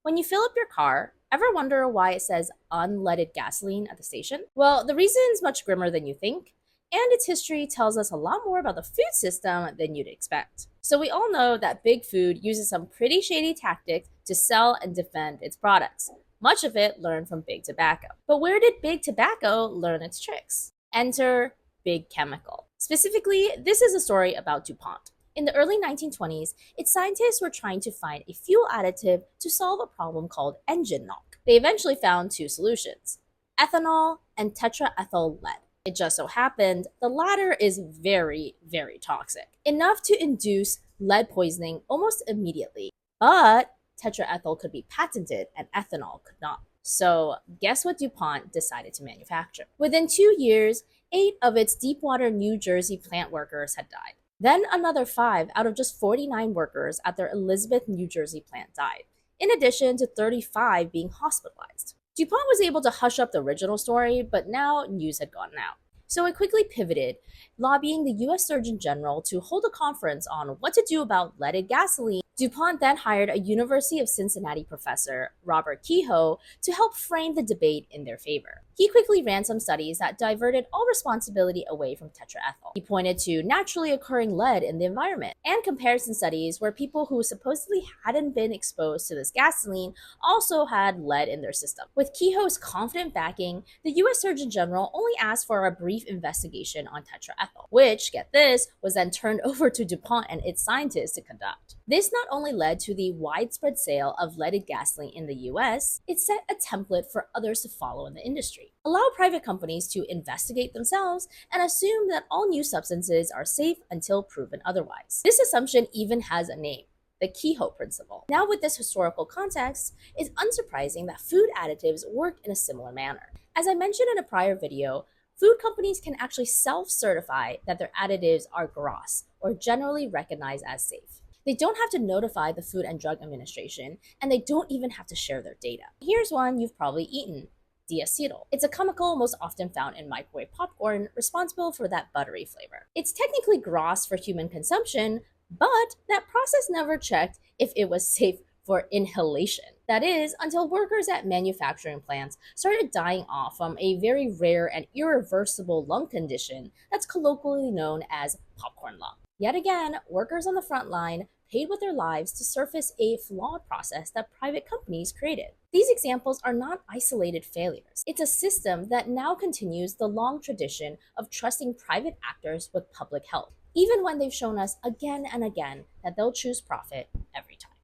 When you fill up your car, ever wonder why it says unleaded gasoline at the station? Well, the reason is much grimmer than you think, and its history tells us a lot more about the food system than you'd expect. So, we all know that Big Food uses some pretty shady tactics to sell and defend its products. Much of it learned from Big Tobacco. But where did Big Tobacco learn its tricks? Enter Big Chemical. Specifically, this is a story about DuPont. In the early 1920s, its scientists were trying to find a fuel additive to solve a problem called engine knock. They eventually found two solutions: ethanol and tetraethyl lead. It just so happened the latter is very, very toxic, enough to induce lead poisoning almost immediately. But tetraethyl could be patented and ethanol could not. So, guess what DuPont decided to manufacture? Within 2 years, 8 of its Deepwater, New Jersey plant workers had died. Then another 5 out of just 49 workers at their Elizabeth, New Jersey plant died, in addition to 35 being hospitalized. DuPont was able to hush up the original story, but now news had gotten out. So it quickly pivoted, lobbying the US Surgeon General to hold a conference on what to do about leaded gasoline. DuPont then hired a University of Cincinnati professor, Robert Kehoe, to help frame the debate in their favor. He quickly ran some studies that diverted all responsibility away from tetraethyl. He pointed to naturally occurring lead in the environment and comparison studies where people who supposedly hadn't been exposed to this gasoline also had lead in their system. With Kehoe's confident backing, the US Surgeon General only asked for a brief investigation on tetraethyl, which, get this, was then turned over to DuPont and its scientists to conduct. This not only led to the widespread sale of leaded gasoline in the US, it set a template for others to follow in the industry. Allow private companies to investigate themselves and assume that all new substances are safe until proven otherwise. This assumption even has a name: the Kehoe principle. Now, with this historical context, it's unsurprising that food additives work in a similar manner. As I mentioned in a prior video, food companies can actually self-certify that their additives are GRAS, or generally recognized as safe. They don't have to notify the Food and Drug Administration, and they don't even have to share their data. Here's one you've probably eaten: diacetyl. It's a chemical most often found in microwave popcorn, responsible for that buttery flavor. It's technically GRAS for human consumption, but that process never checked if it was safe for inhalation. That is, until workers at manufacturing plants started dying off from a very rare and irreversible lung condition that's colloquially known as popcorn lung. Yet again, workers on the front line paid with their lives to surface a flawed process that private companies created. These examples are not isolated failures. It's a system that now continues the long tradition of trusting private actors with public health, even when they've shown us again and again that they'll choose profit every time.